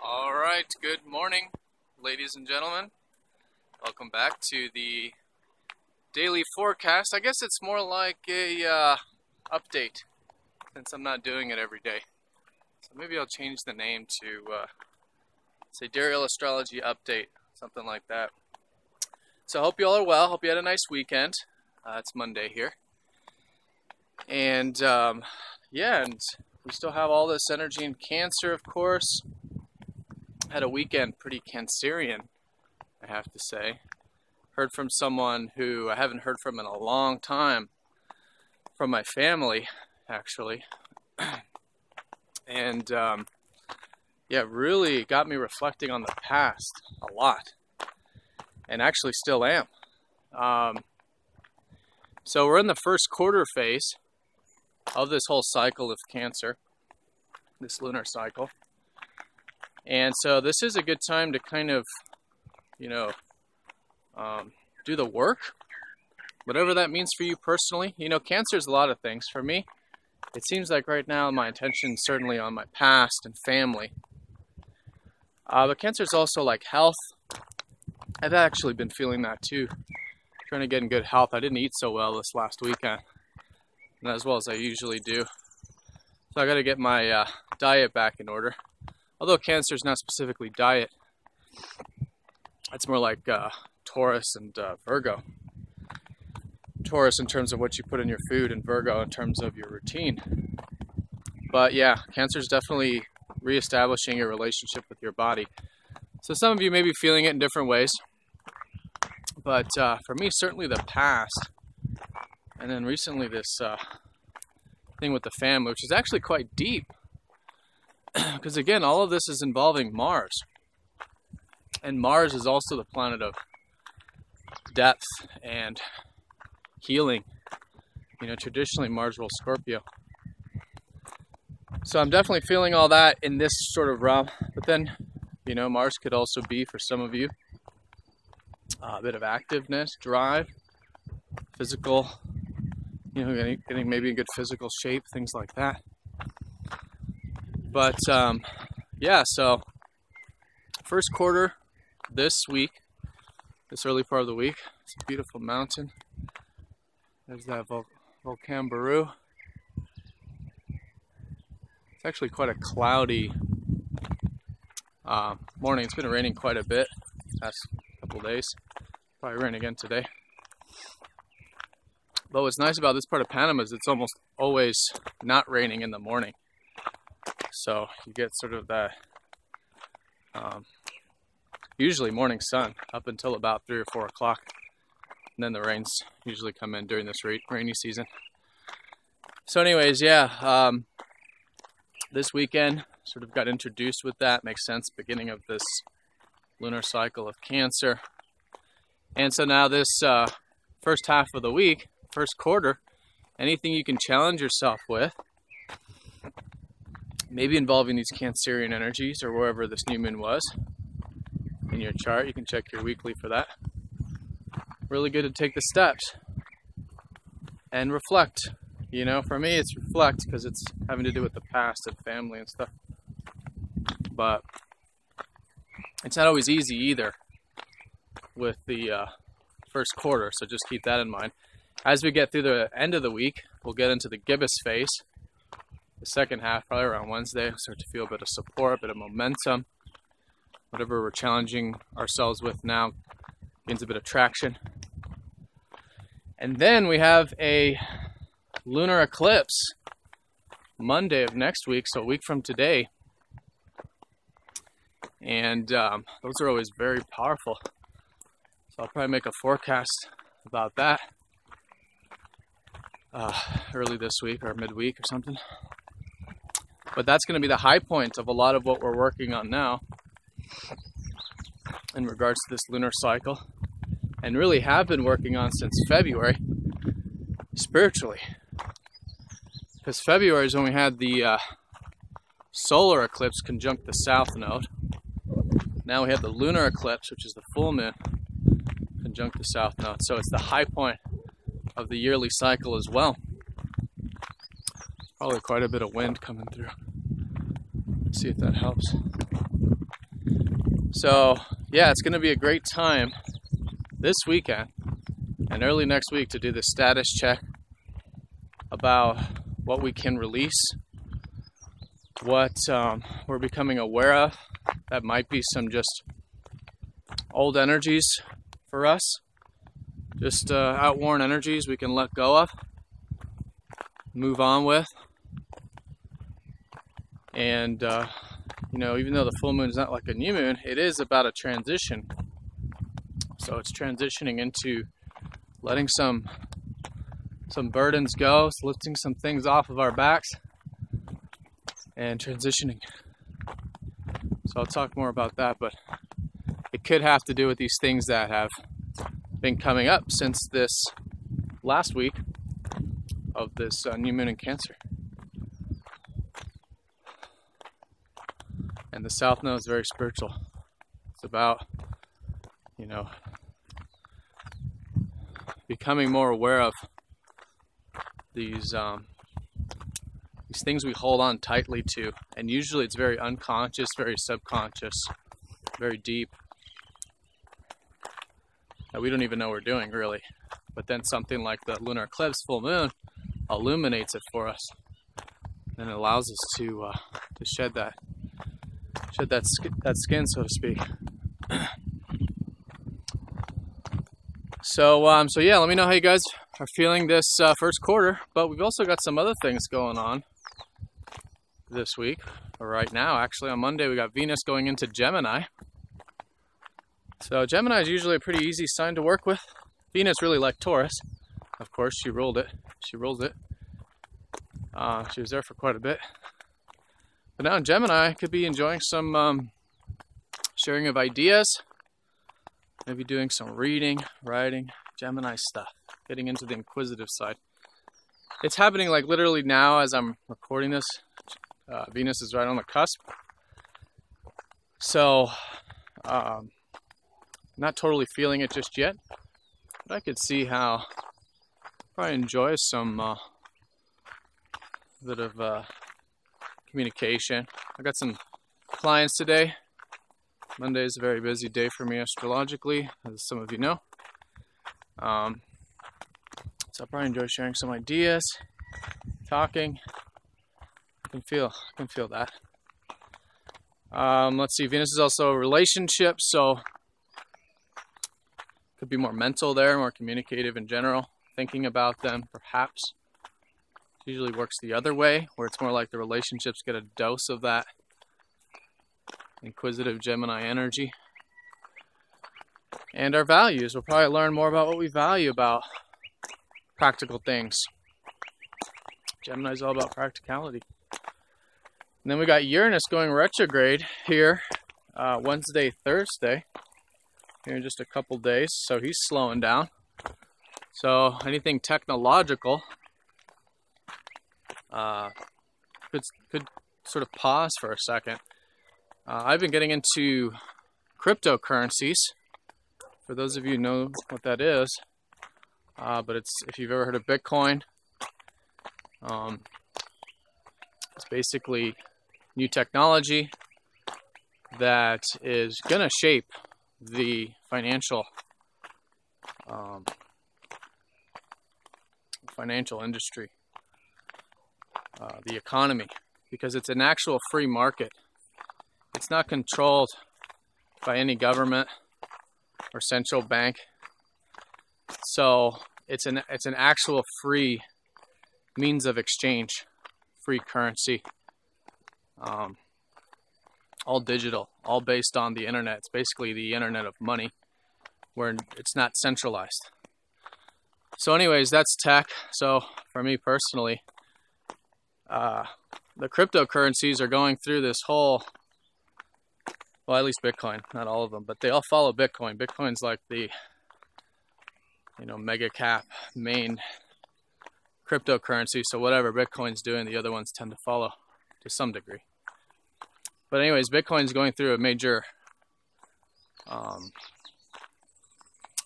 All right, good morning, ladies and gentlemen. Welcome back to the daily forecast. I guess it's more like a update, since I'm not doing it every day. So maybe I'll change the name to Sidereal Astrology Update, something like that. So I hope you all are well. Hope you had a nice weekend. It's Monday here. And yeah, and we still have all this energy in Cancer, of course. Had a weekend pretty Cancerian, I have to say. Heard from someone who I haven't heard from in a long time, from my family, actually. And yeah, really got me reflecting on the past a lot, and actually still am. So we're in the first quarter phase of this whole cycle of Cancer, this lunar cycle. And so this is a good time to kind of, do the work, whatever that means for you personally. Cancer is a lot of things. For me, it seems like right now my attention is certainly on my past and family. But Cancer is also like health. I've actually been feeling that too. Trying to get in good health. I didn't eat so well this last weekend, not as well as I usually do. So I got to get my diet back in order. Although Cancer is not specifically diet, it's more like Taurus and Virgo. Taurus in terms of what you put in your food, and Virgo in terms of your routine. But yeah, Cancer is definitely reestablishing your relationship with your body. So some of you may be feeling it in different ways. But for me, certainly the past. And then recently this thing with the family, which is actually quite deep. Because again, all of this is involving Mars. And Mars is also the planet of depth and healing. Traditionally Mars rules Scorpio. So I'm definitely feeling all that in this sort of realm. But then, Mars could also be, for some of you, a bit of activeness, drive, physical, getting maybe in good physical shape, things like that. But yeah, so first quarter this week, this early part of the week, it's a beautiful mountain. There's that Volcan Baru. It's actually quite a cloudy morning. It's been raining quite a bit the past couple days. Probably rain again today. But what's nice about this part of Panama is it's almost always not raining in the morning. So you get sort of that usually morning sun up until about 3 or 4 o'clock. And then the rains usually come in during this rainy season. So anyways, yeah, this weekend sort of got introduced with that. Makes sense, beginning of this lunar cycle of Cancer. And so now this first half of the week, first quarter, anything you can challenge yourself with, maybe involving these Cancerian energies or wherever this new moon was in your chart. You can check your weekly for that. Really good to take the steps and reflect. For me it's reflect because it's having to do with the past and family and stuff. But it's not always easy either with the first quarter, so just keep that in mind. As we get through the end of the week, we'll get into the gibbous phase. The second half, probably around Wednesday, we'll start to feel a bit of support, a bit of momentum. Whatever we're challenging ourselves with now gains a bit of traction. And then we have a lunar eclipse Monday of next week, so a week from today. And those are always very powerful. So I'll probably make a forecast about that early this week or midweek or something. But that's going to be the high point of a lot of what we're working on now in regards to this lunar cycle, and really have been working on since February, spiritually. Because February is when we had the solar eclipse conjunct the south node. Now we have the lunar eclipse, which is the full moon, conjunct the south node. So it's the high point of the yearly cycle as well. Probably quite a bit of wind coming through. Let's see if that helps. So yeah, it's going to be a great time this weekend and early next week to do the status check about what we can release, what we're becoming aware of that might be some just old energies for us, just outworn energies we can let go of, move on with. And you know, even though the full moon is not like a new moon, it is about a transition. So it's transitioning into letting some burdens go, lifting some things off of our backs, and transitioning. So I'll talk more about that, but it could have to do with these things that have been coming up since this last week of this new moon in Cancer. And the South Node is very spiritual. It's about, you know, becoming more aware of these things we hold on tightly to, and usually it's very unconscious, very subconscious, very deep, that we don't even know we're doing really. But then something like the lunar eclipse full moon illuminates it for us, and it allows us to shed that skin, so to speak. So yeah, let me know how you guys are feeling this first quarter. But we've also got some other things going on this week, or right now. Actually, on Monday we got Venus going into Gemini. So Gemini is usually a pretty easy sign to work with. Venus really like Taurus. Of course, she ruled it. She rules it. She was there for quite a bit. But now in Gemini, I could be enjoying some sharing of ideas, maybe doing some reading, writing, Gemini stuff, getting into the inquisitive side. It's happening like literally now as I'm recording this. Venus is right on the cusp. So, not totally feeling it just yet, but I could see how I enjoy some bit of communication. I got some clients today. Monday is a very busy day for me astrologically, as some of you know. So I'll probably enjoy sharing some ideas, talking. I can feel that. Let's see, Venus is also a relationship, so could be more mental there, more communicative in general, thinking about them perhaps. It usually works the other way, where it's more like the relationships get a dose of that inquisitive Gemini energy. And our values, we'll probably learn more about what we value about practical things. Gemini is all about practicality. And then we got Uranus going retrograde here Wednesday, Thursday, here in just a couple days. So he's slowing down. So anything technological could sort of pause for a second. I've been getting into cryptocurrencies. For those of you who know what that is, but it's, if you've ever heard of Bitcoin, it's basically new technology that is gonna shape the financial industry, the economy, because it's an actual free market. It's not controlled by any government or central bank. So it's an actual free means of exchange, free currency, all digital, all based on the internet. It's basically the internet of money, where it's not centralized. So anyways, that's tech. So for me personally, the cryptocurrencies are going through this whole, well, at least Bitcoin, not all of them, but they all follow Bitcoin. Bitcoin's like the, you know, mega cap main cryptocurrency. So whatever Bitcoin's doing, the other ones tend to follow to some degree. But anyways, Bitcoin's going through a major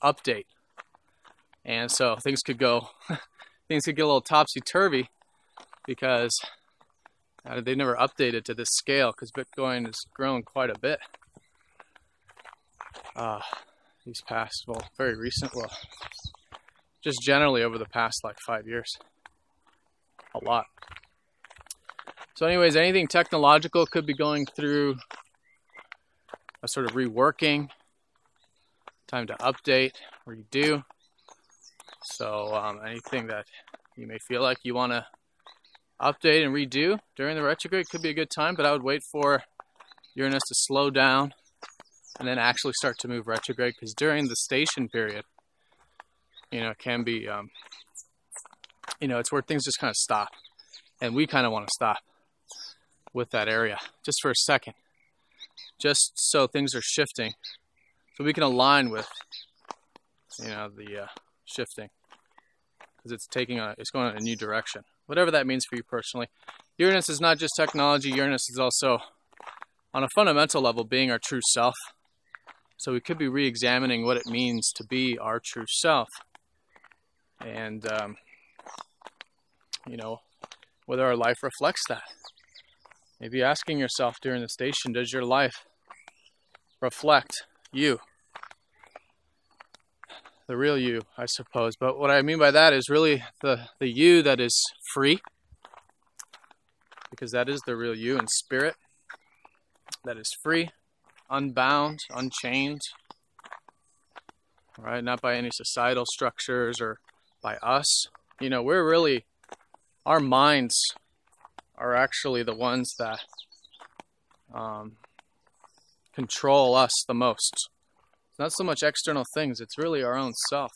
update. And so things could get a little topsy-turvy, because they never updated to this scale, because Bitcoin has grown quite a bit. these past, well, very recent, well, just generally over the past like 5 years. A lot. So anyways, anything technological could be going through a sort of reworking, time to update, redo. So anything that you may feel like you want to update and redo during the retrograde could be a good time, but I would wait for Uranus to slow down and then actually start to move retrograde, because during the station period, you know, it can be, you know, it's where things just kind of stop. And we kind of want to stop with that area just for a second, just so things are shifting, so we can align with, you know, the shifting, because it's going in a new direction, whatever that means for you personally. Uranus is not just technology. Uranus is also, on a fundamental level, being our true self. So we could be re-examining what it means to be our true self, and you know, whether our life reflects that. Maybe asking yourself during the station, does your life reflect you? The real you, I suppose. But what I mean by that is really the you that is free, because that is the real you in spirit, that is free, unbound, unchained, right? Not by any societal structures or by us. You know, we're really, our minds are actually the ones that control us the most. It's not so much external things, it's really our own self.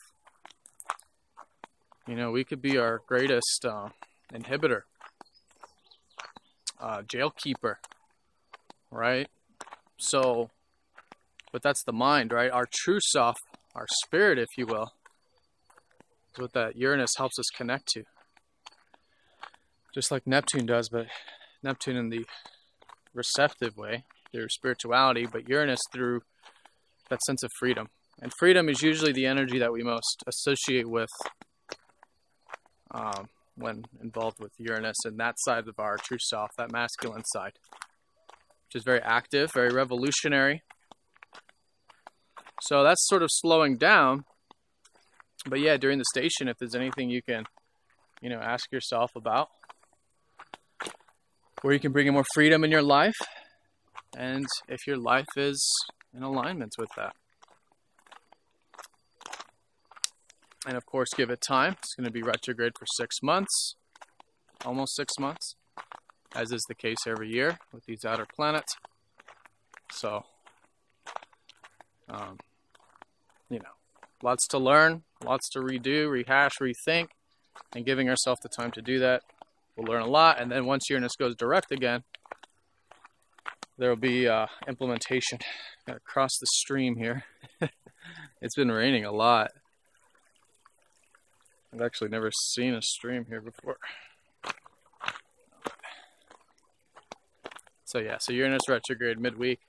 You know, we could be our greatest inhibitor, jailkeeper, right? So, but that's the mind, right? Our true self, our spirit, if you will, is what that Uranus helps us connect to. Just like Neptune does, but Neptune in the receptive way, through spirituality, but Uranus through that sense of freedom. And freedom is usually the energy that we most associate with when involved with Uranus and that side of our true self, that masculine side, which is very active, very revolutionary. So that's sort of slowing down. But yeah, during the station, if there's anything you can, you know, ask yourself about, where you can bring in more freedom in your life, and if your life is in alignment with that. And of course, give it time. It's going to be retrograde for 6 months, almost 6 months, as is the case every year with these outer planets. So, you know, lots to learn, lots to redo, rehash, rethink, and giving ourselves the time to do that. We'll learn a lot, and then once Uranus goes direct again, there will be implementation. Got to cross the stream here. It's been raining a lot. I've actually never seen a stream here before. So yeah, so Uranus retrograde midweek.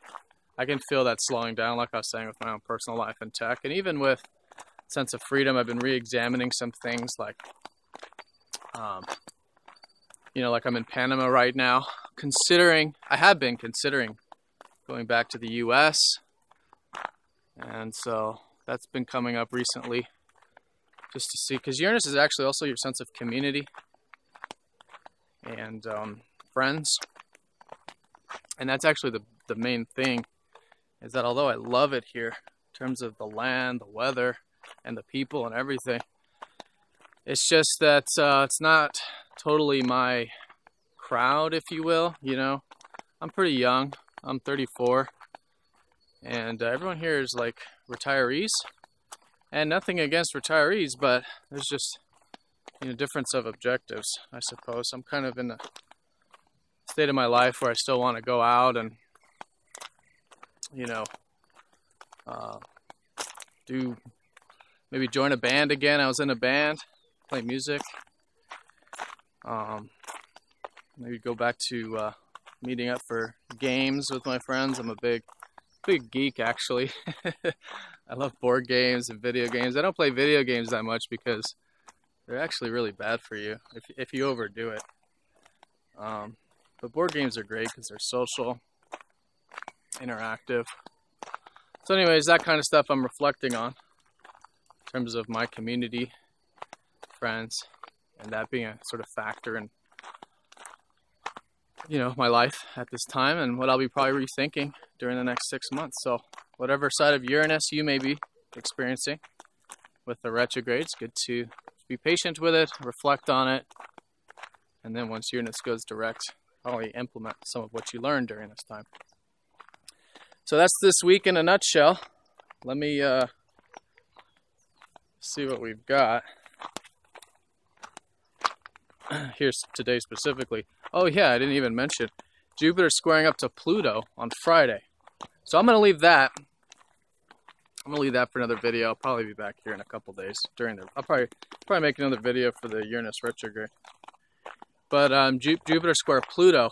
I can feel that slowing down, like I was saying, with my own personal life and tech, and even with sense of freedom. I've been re-examining some things, like you know, like I'm in Panama right now, I have been considering going back to the US, and so that's been coming up recently, just to see, because Uranus is actually also your sense of community and friends, and that's actually the main thing, is that although I love it here in terms of the land, the weather, and the people and everything, it's just that it's not totally my crowd, if you will. You know, I'm pretty young. I'm 34, and everyone here is like retirees, and nothing against retirees, but there's just, you know, difference of objectives, I suppose. I'm kind of in a state of my life where I still want to go out and, you know, maybe join a band again. I was in a band, play music. Maybe go back to meeting up for games with my friends. I'm a big geek, actually. I love board games and video games. I don't play video games that much because they're actually really bad for you if you overdo it. But board games are great because they're social, interactive. So anyways, that kind of stuff I'm reflecting on in terms of my community, friends, and that being a sort of factor in, you know, my life at this time, and what I'll be probably rethinking during the next 6 months. So whatever side of Uranus you may be experiencing with the retrograde, it's good to be patient with it, reflect on it, and then once Uranus goes direct, probably implement some of what you learned during this time. So that's this week in a nutshell. Let me see what we've got. Here's today specifically. Oh yeah, I didn't even mention Jupiter squaring up to Pluto on Friday. So I'm going to leave that. I'm going to leave that for another video. I'll probably be back here in a couple days during the. I'll probably make another video for the Uranus retrograde. But Jupiter square Pluto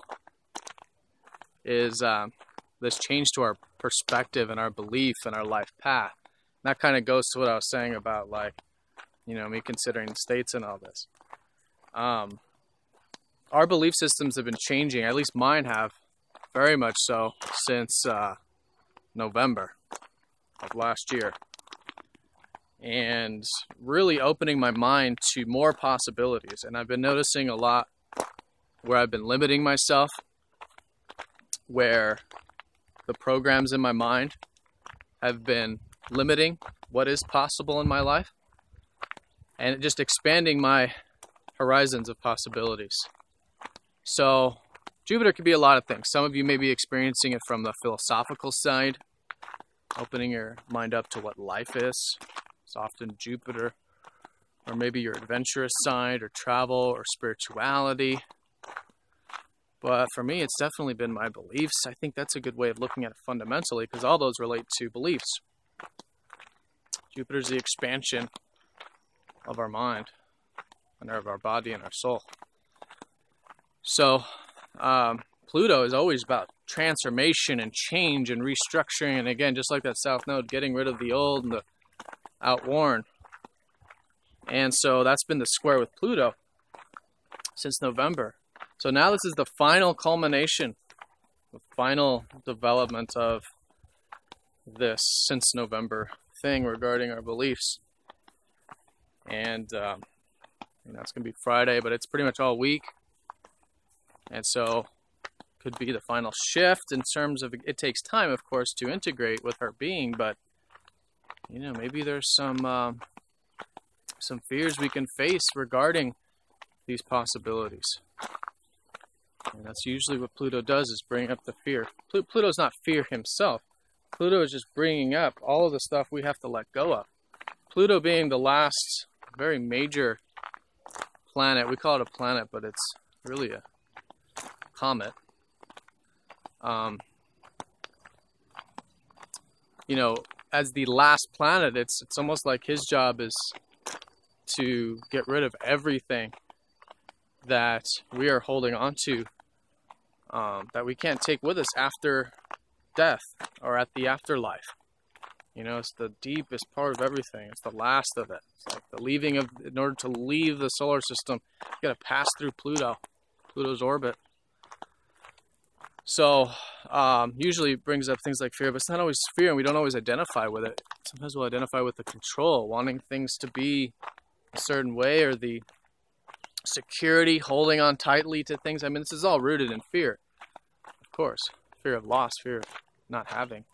is this change to our perspective and our belief and our life path. And that kind of goes to what I was saying about, like, you know, me considering the states and all this. Our belief systems have been changing, at least mine have, very much so, since November of last year. And really opening my mind to more possibilities. And I've been noticing a lot where I've been limiting myself, where the programs in my mind have been limiting what is possible in my life, and just expanding my horizons of possibilities. So Jupiter could be a lot of things. Some of you may be experiencing it from the philosophical side, opening your mind up to what life is. It's often Jupiter. Or maybe your adventurous side, or travel, or spirituality. But for me, it's definitely been my beliefs. I think that's a good way of looking at it fundamentally, because all those relate to beliefs. Jupiter's the expansion of our mind, and of our body and our soul. So Pluto is always about transformation and change and restructuring, and again, just like that South Node, getting rid of the old and the outworn. And so that's been the square with Pluto since November. So now this is the final culmination, the final development of this since November thing regarding our beliefs. And you know, it's going to be Friday, but it's pretty much all week. And so could be the final shift in terms of, it takes time, of course, to integrate with our being, but you know, maybe there's some fears we can face regarding these possibilities. And that's usually what Pluto does, is bring up the fear. Pluto's not fear himself. Pluto is just bringing up all of the stuff we have to let go of. Pluto being the last very major planet. We call it a planet, but it's really a comet. You know, as the last planet, it's almost like his job is to get rid of everything that we are holding on to, that we can't take with us after death or at the afterlife. You know, it's the deepest part of everything. It's the last of it. It's like the leaving of, in order to leave the solar system, you got to pass through Pluto's orbit. So usually it brings up things like fear, but it's not always fear, and we don't always identify with it. Sometimes we'll identify with the control, wanting things to be a certain way, or the security, holding on tightly to things. I mean, this is all rooted in fear, of course. Fear of loss, fear of not having.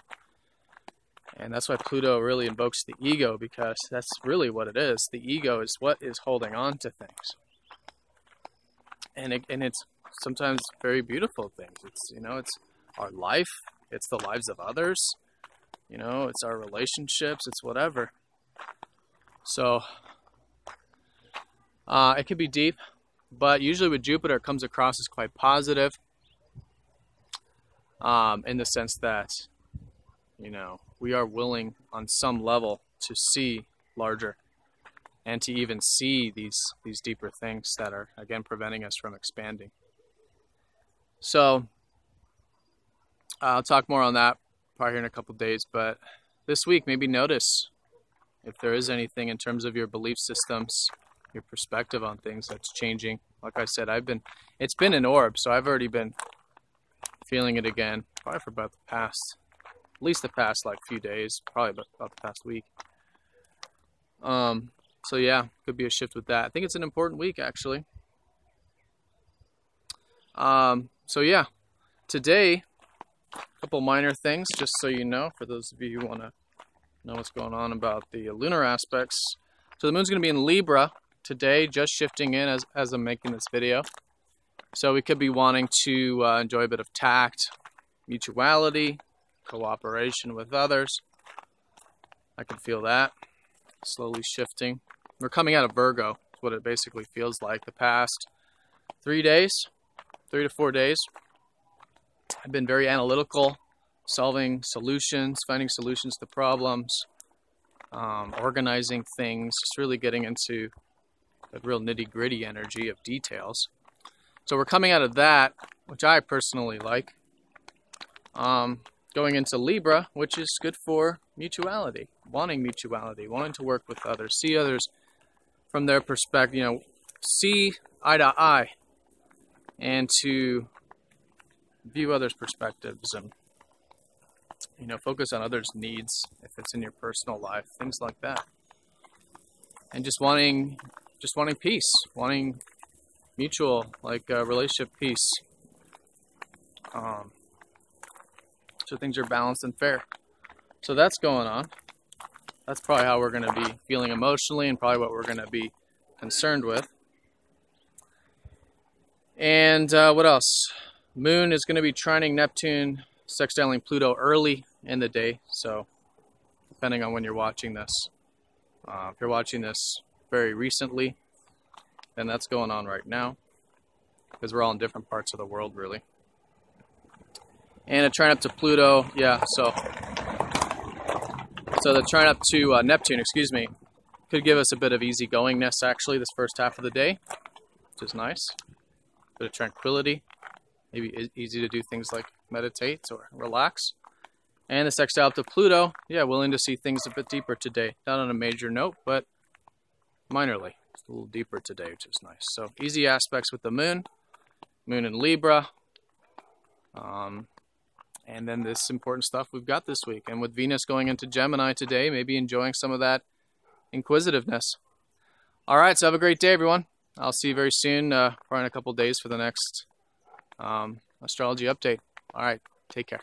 And that's why Pluto really invokes the ego, because that's really what it is. The ego is what is holding on to things. And it's sometimes very beautiful things. It's, you know, it's our life, it's the lives of others, you know, it's our relationships, it's whatever. So it can be deep, but usually with Jupiter it comes across as quite positive, in the sense that, you know, we are willing on some level to see larger, and to even see these deeper things that are, again, preventing us from expanding. So I'll talk more on that probably here in a couple of days, but this week maybe notice if there is anything in terms of your belief systems, your perspective on things that's changing. Like I said, it's been an orb, so I've already been feeling it again, probably for about the past at least the past like few days, probably about the past week. So yeah, could be a shift with that. I think it's an important week actually. So yeah, today, a couple minor things, just so you know, for those of you who want to know what's going on about the lunar aspects. So the moon's going to be in Libra today, just shifting in as I'm making this video. So we could be wanting to enjoy a bit of tact, mutuality, cooperation with others. I can feel that slowly shifting. We're coming out of Virgo, is what it basically feels like. The past 3 days, 3 to 4 days, I've been very analytical, solving solutions, finding solutions to problems, organizing things, just really getting into a real nitty-gritty energy of details. So we're coming out of that, which I personally like, going into Libra, which is good for mutuality, wanting to work with others, see others from their perspective, see eye to eye, and to view others' perspectives and, focus on others' needs if it's in your personal life, things like that. And just wanting peace, wanting mutual, relationship peace. So things are balanced and fair. So that's going on. That's probably how we're going to be feeling emotionally and probably what we're going to be concerned with. And what else? Moon is going to be trining Neptune, sextiling Pluto early in the day. So depending on when you're watching this. If you're watching this very recently, then that's going on right now. Because we're all in different parts of the world, really. And a trine up to Pluto, yeah, so the trine up to Neptune, could give us a bit of easygoingness, actually, this first half of the day, which is nice. A bit of tranquility, maybe easy to do things like meditate or relax. And the sextile up to Pluto, yeah, willing to see things a bit deeper today. Not on a major note, but minorly. It's a little deeper today, which is nice. So easy aspects with the moon in Libra. And then this important stuff we've got this week. And with Venus going into Gemini today, maybe enjoying some of that inquisitiveness. All right, so have a great day, everyone. I'll see you very soon, probably in a couple days for the next astrology update. All right, take care.